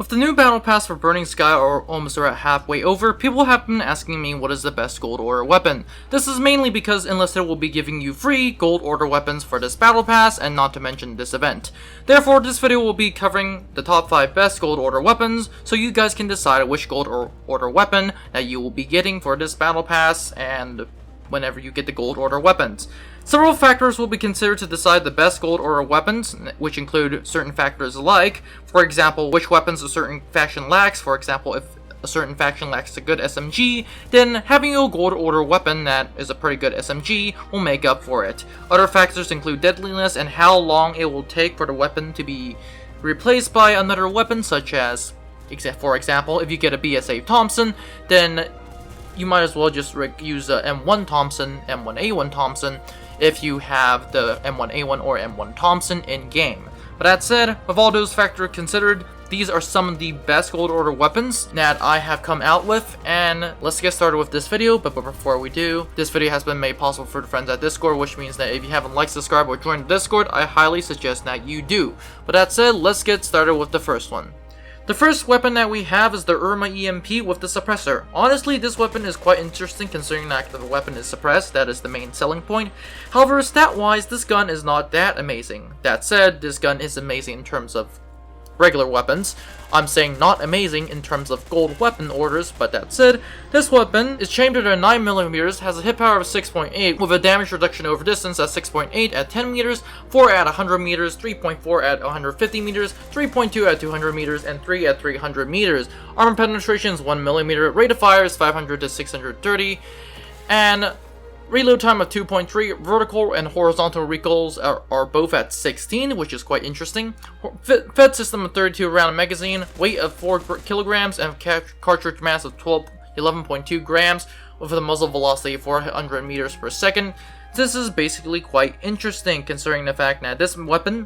With the new battle pass for Burning Sky almost at halfway over, people have been asking me what is the best gold order weapon. This is mainly because Enlisted will be giving you free gold order weapons for this battle pass, and not to mention this event. Therefore, this video will be covering the top 5 best gold order weapons, so you guys can decide which gold order weapon that you will be getting for this battle pass, and whenever you get the gold order weapons. Several factors will be considered to decide the best gold order weapons, which include certain factors like, for example, which weapons a certain faction lacks. For example, if a certain faction lacks a good SMG, then having a gold order weapon that is a pretty good SMG will make up for it. Other factors include deadliness and how long it will take for the weapon to be replaced by another weapon, such as, for example, if you get a BSA Thompson, then you might as well just use a M1 Thompson, M1A1 Thompson, if you have the M1A1 or M1 Thompson in-game. But that said, with all those factors considered, these are some of the best gold order weapons that I have come out with, and let's get started with this video. But before we do, this video has been made possible for the friends at Discord, which means that if you haven't liked, subscribed, or joined Discord, I highly suggest that you do. But that said, let's get started with the first one. The first weapon that we have is the Irma EMP with the suppressor. Honestly, this weapon is quite interesting considering that the weapon is suppressed. That is the main selling point. However, stat-wise, this gun is not that amazing. That said, this gun is amazing in terms of regular weapons. I'm saying not amazing in terms of gold weapon orders, but that said, this weapon is chambered at 9mm, has a hit power of 6.8, with a damage reduction over distance at 6.8 at 10 meters, 4 at 100 meters, 3.4 at 150 meters, 3.2 at 200 meters, and 3 at 300 meters. Armor penetration is 1mm, rate of fire is 500 to 630, and reload time of 2.3, vertical and horizontal recoils are both at 16, which is quite interesting. Fed system of 32 round magazine, weight of 4 kilograms, and cartridge mass of 11.2 grams, with a muzzle velocity of 400 meters per second. This is basically quite interesting considering the fact that this weapon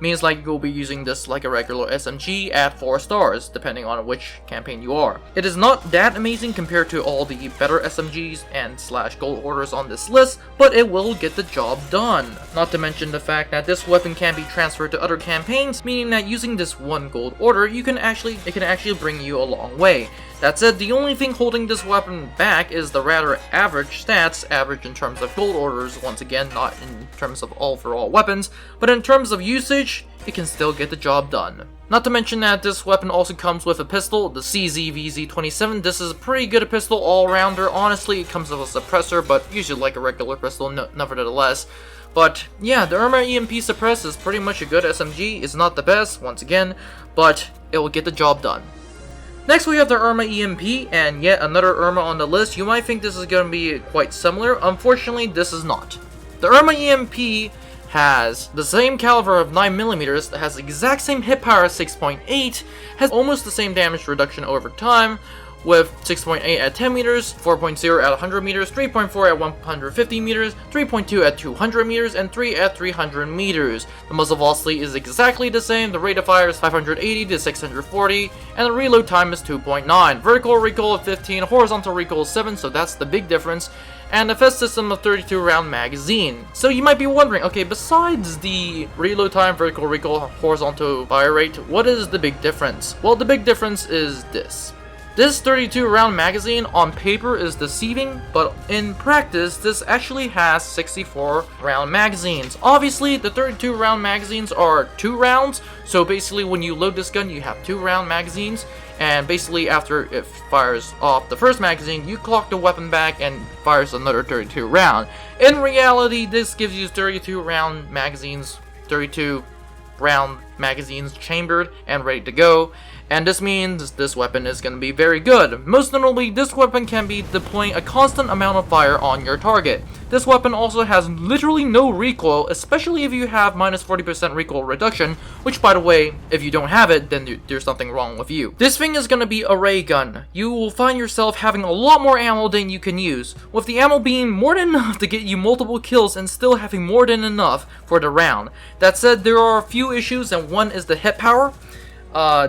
means like you'll be using this like a regular SMG at 4 stars, depending on which campaign you are. It is not that amazing compared to all the better SMGs and / gold orders on this list, but it will get the job done. Not to mention the fact that this weapon can be transferred to other campaigns, meaning that using this one gold order, it can actually bring you a long way. That said, the only thing holding this weapon back is the rather average stats, average in terms of gold orders, once again, not in terms of overall weapons, but in terms of usage, it can still get the job done. Not to mention that this weapon also comes with a pistol, the CZ-VZ-27. This is a pretty good pistol all-rounder. Honestly, it comes with a suppressor, but usually like a regular pistol, nevertheless. But yeah, the Irma EMP Suppress is pretty much a good SMG. It's not the best, once again, but it will get the job done. Next we have the Irma EMP, and yet another Irma on the list. You might think this is going to be quite similar. Unfortunately, this is not. The Irma EMP has the same caliber of 9mm, has the exact same hit power of 6.8, has almost the same damage reduction over time, with 6.8 at 10 meters, 4.0 at 100 meters, 3.4 at 150 meters, 3.2 at 200 meters, and 3 at 300 meters. The muzzle velocity is exactly the same, the rate of fire is 580 to 640, and the reload time is 2.9. Vertical recoil of 15, horizontal recoil of 7, so that's the big difference, and a Fed system of 32 round magazine. So you might be wondering, okay, besides the reload time, vertical recoil, horizontal fire rate, what is the big difference? Well, the big difference is this. This 32 round magazine on paper is deceiving, but in practice this actually has 64 round magazines. Obviously the 32 round magazines are 2 rounds, so basically when you load this gun you have 2 round magazines, and basically after it fires off the first magazine you clock the weapon back and fires another 32 round. In reality this gives you 32 round magazines chambered and ready to go, and this means this weapon is going to be very good. Most notably, this weapon can be deploying a constant amount of fire on your target. This weapon also has literally no recoil, especially if you have minus 40% recoil reduction, which by the way, if you don't have it, then there's something wrong with you. This thing is going to be a ray gun. You will find yourself having a lot more ammo than you can use, with the ammo being more than enough to get you multiple kills and still having more than enough for the round. That said, there are a few issues, and one is the hit power.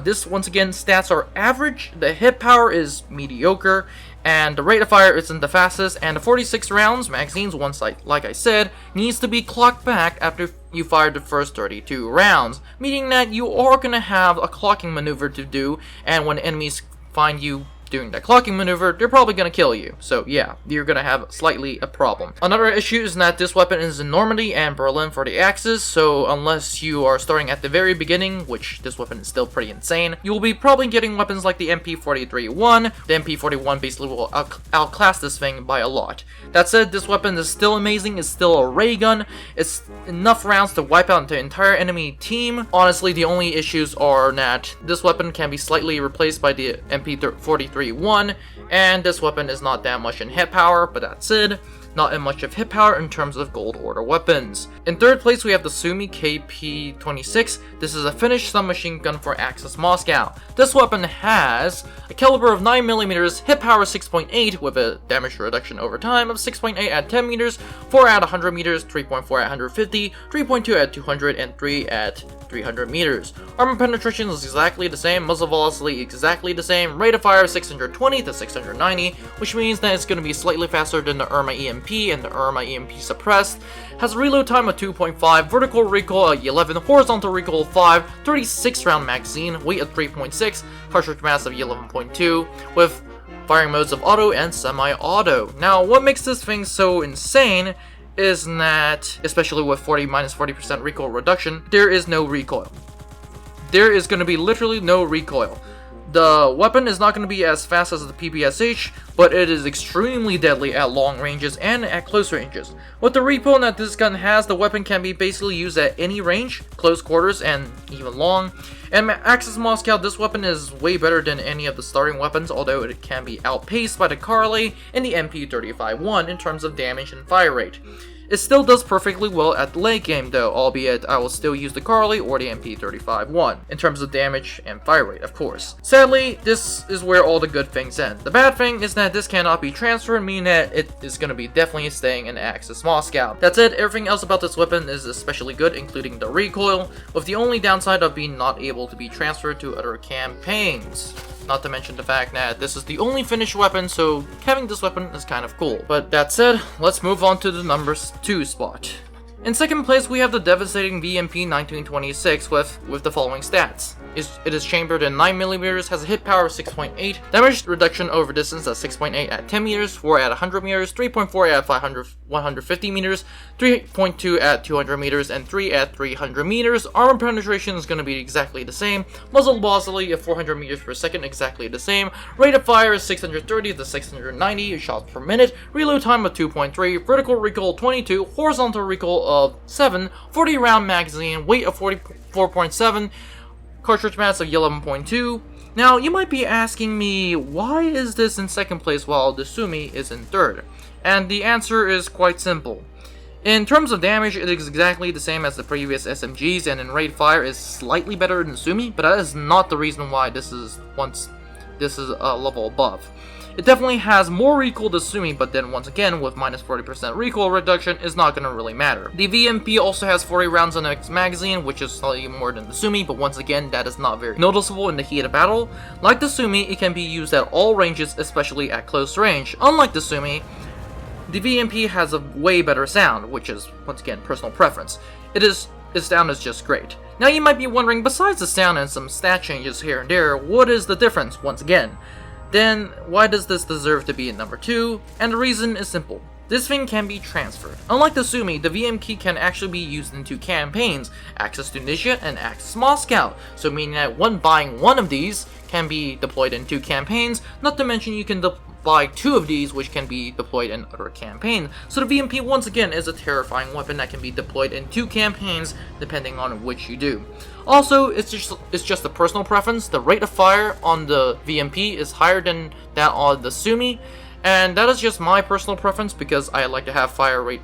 This, once again, stats are average, the hit power is mediocre, and the rate of fire isn't the fastest, and the 46 rounds magazines, like I said, needs to be clocked back after you fire the first 32 rounds, meaning that you are going to have a clocking maneuver to do, and when enemies find you doing that clocking maneuver, they're probably going to kill you. So yeah, you're going to have slightly a problem. Another issue is that this weapon is in Normandy and Berlin for the Axis, so unless you are starting at the very beginning, which this weapon is still pretty insane, you will be probably getting weapons like the MP43-1. The MP41 basically will outclass this thing by a lot. That said, this weapon is still amazing, it's still a ray gun, it's enough rounds to wipe out the entire enemy team. Honestly, the only issues are that this weapon can be slightly replaced by the MP43-1, and this weapon is not that much in hit power, but that's it. Not in much of hit power in terms of gold order weapons. In third place, we have the Sumi KP-26. This is a Finnish submachine gun for Axis Moscow. This weapon has a caliber of 9mm, hit power 6.8 with a damage reduction over time of 6.8 at 10 meters, 4 at 100 meters, 3.4 at 150, 3.2 at 200, and 3 at 300 meters. Armor penetration is exactly the same, muzzle velocity exactly the same, rate of fire 620 to 690, which means that it's going to be slightly faster than the Irma EMP and the Irma EMP suppressed. Has a reload time of 2.5, vertical recoil of 11, horizontal recoil of 5, 36 round magazine, weight of 3.6, cartridge mass of 11.2, with firing modes of auto and semi-auto. Now, what makes this thing so insane is that, especially with 40% recoil reduction, there is no recoil. There is going to be literally no recoil. The weapon is not going to be as fast as the PPSH, but it is extremely deadly at long ranges and at close ranges. With the recoil that this gun has, the weapon can be basically used at any range, close quarters, and even long. And Axis Moscow, this weapon is way better than any of the starting weapons, although it can be outpaced by the Carly and the MP35-1 in terms of damage and fire rate. It still does perfectly well at the late game though, albeit I will still use the Carly or the MP35-1, in terms of damage and fire rate, of course. Sadly, this is where all the good things end. The bad thing is that this cannot be transferred, meaning that it is going to be definitely staying in Axis Moscow. That said, everything else about this weapon is especially good, including the recoil, with the only downside of being not able to be transferred to other campaigns. Not to mention the fact that this is the only finished weapon, so having this weapon is kind of cool. But that said, let's move on to the number 2 spot. In second place, we have the devastating VMP 1926 with the following stats. It is chambered in 9mm, has a hit power of 6.8, damage reduction over distance at 6.8 at 10 meters, 4 at 100 meters, 3.4 at 150 meters, 3.2 at 200 meters, and 3 at 300 meters. Armor penetration is going to be exactly the same, muzzle velocity of 400 meters per second exactly the same, rate of fire is 630 to 690 shots per minute, reload time of 2.3, vertical recoil 22, horizontal recoil of 7, 40 round magazine, weight of 44.7, cartridge mass of 11.2. Now, you might be asking me, why is this in second place while the Sumi is in third? And the answer is quite simple. In terms of damage, it is exactly the same as the previous SMGs, and in rate fire is slightly better than Sumi, but that is not the reason why this is a level above. It definitely has more recoil than Sumi, but then once again, with minus 40% recoil reduction, is not going to really matter. The VMP also has 40 rounds in its magazine, which is slightly more than the Sumi, but once again, that is not very noticeable in the heat of battle. Like the Sumi, it can be used at all ranges, especially at close range. Unlike the Sumi, the VMP has a way better sound, which is, once again, personal preference. Its sound is just great. Now you might be wondering, besides the sound and some stat changes here and there, what is the difference, once again? Then, why does this deserve to be in number 2? And the reason is simple. This thing can be transferred. Unlike the Sumi, the VMP can actually be used in 2 campaigns, Axis Tunisia and Axis Moscow, so meaning that buying one of these can be deployed in 2 campaigns, not to mention you can buy 2 of these which can be deployed in other campaigns. So the VMP once again is a terrifying weapon that can be deployed in 2 campaigns depending on which you do. Also, it's just a personal preference. The rate of fire on the VMP is higher than that on the Sumi, and that is just my personal preference because I like to have fire rate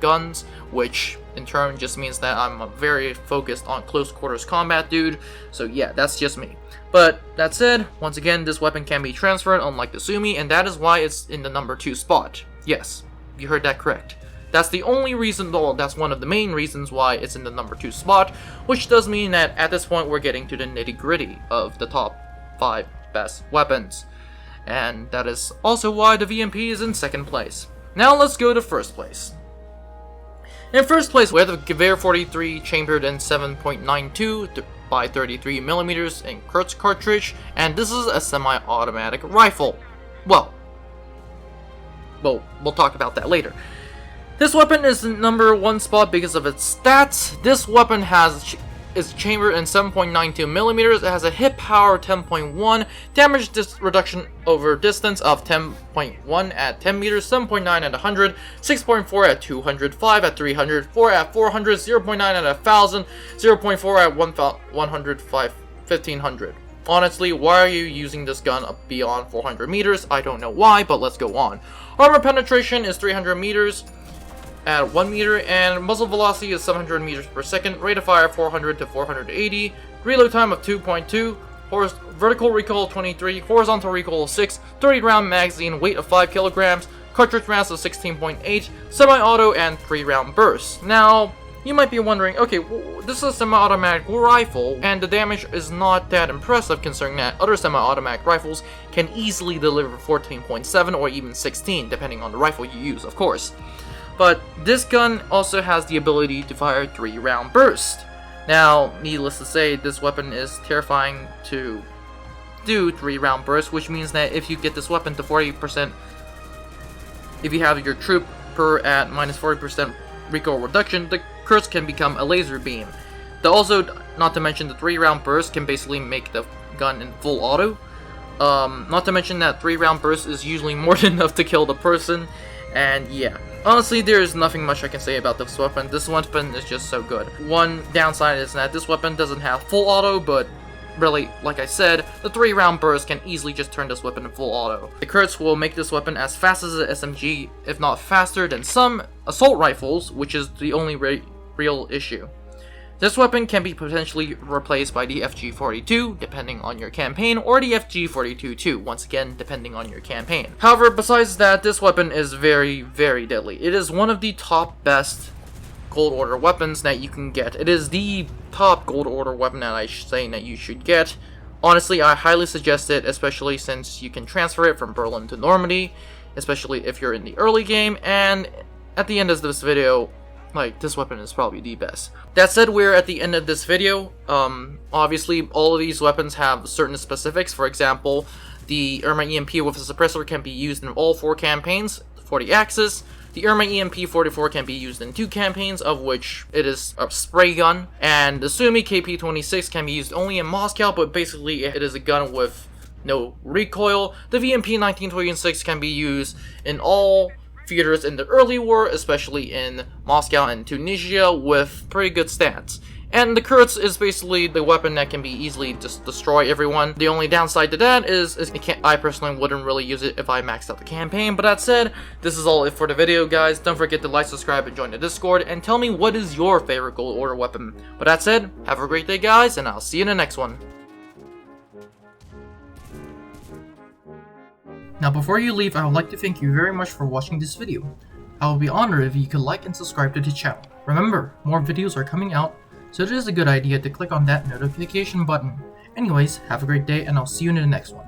guns, which in turn just means that I'm a very focused on close quarters combat dude. So yeah, that's just me. But that said, once again, this weapon can be transferred unlike the Sumi, and that is why it's in the number 2 spot. Yes, you heard that correct. That's the only reason, though, that's one of the main reasons why it's in the number 2 spot, which does mean that at this point we're getting to the nitty-gritty of the top 5 best weapons. And that is also why the VMP is in second place. Now let's go to first place. In first place, we have the Gewehr 43 chambered in 7.92 by 33mm in Kurtz cartridge, and this is a semi-automatic rifle. Well, we'll talk about that later. This weapon is the number 1 spot because of its stats. This weapon is chambered in 7.92mm. It has a hit power of 10.1, damage reduction over distance of 10.1 at 10 meters, 7.9 at 100, 6.4 at 200, 5 at 300, 4 at 400, 0.9 at 1000, 0.4 at 100, 1500. Honestly, why are you using this gun up beyond 400 meters? I don't know why, but let's go on. Armor penetration is 300 meters at 1 meter, and muzzle velocity is 700 meters per second, rate of fire 400 to 480, reload time of 2.2, vertical recoil 23, horizontal recoil 6, 30 round magazine, weight of 5 kilograms, cartridge mass of 16.8, semi-auto, and 3-round burst. Now, you might be wondering, okay, this is a semi-automatic rifle, and the damage is not that impressive considering that other semi-automatic rifles can easily deliver 14.7 or even 16, depending on the rifle you use, of course. But this gun also has the ability to fire 3-round burst. Now, needless to say, this weapon is terrifying to do 3-round burst, which means that if you get this weapon to 40%, if you have your troop per at minus 40% recoil reduction, the Kurtz can become a laser beam. Not to mention the 3-round burst can basically make the gun in full auto. Not to mention that 3-round burst is usually more than enough to kill the person, and yeah. Honestly, there is nothing much I can say about this weapon. This weapon is just so good. One downside is that this weapon doesn't have full auto, but really, like I said, the 3-round burst can easily just turn this weapon in full auto. The Kurtz will make this weapon as fast as an SMG, if not faster than some assault rifles, which is the only real issue. This weapon can be potentially replaced by the FG42, depending on your campaign, or the FG42 too, once again, depending on your campaign. However, besides that, this weapon is very, very deadly. It is one of the top best Gold Order weapons that you can get. It is the top Gold Order weapon that I'm saying that you should get. Honestly, I highly suggest it, especially since you can transfer it from Berlin to Normandy, especially if you're in the early game, and at the end of this video, this weapon is probably the best. That said, we're at the end of this video. Obviously, all of these weapons have certain specifics. For example, the Irma EMP with a suppressor can be used in all 4 campaigns for the Axis. The Irma EMP 44 can be used in 2 campaigns, of which it is a spray gun. And the Suomi KP-26 can be used only in Moscow, but basically it is a gun with no recoil. The VMP 1926 can be used in all theaters in the early war, especially in Moscow and Tunisia, with pretty good stats. And the Kurtz is basically the weapon that can be easily just destroy everyone. The only downside to that is I personally wouldn't really use it if I maxed out the campaign. But that said, this is all it for the video, guys. Don't forget to like, subscribe, and join the Discord, and tell me what is your favorite Gold Order weapon. But that said, have a great day, guys, and I'll see you in the next one. Now before you leave, I would like to thank you very much for watching this video. I would be honored if you could like and subscribe to the channel. Remember, more videos are coming out, so it is a good idea to click on that notification button. Anyways, have a great day and I'll see you in the next one.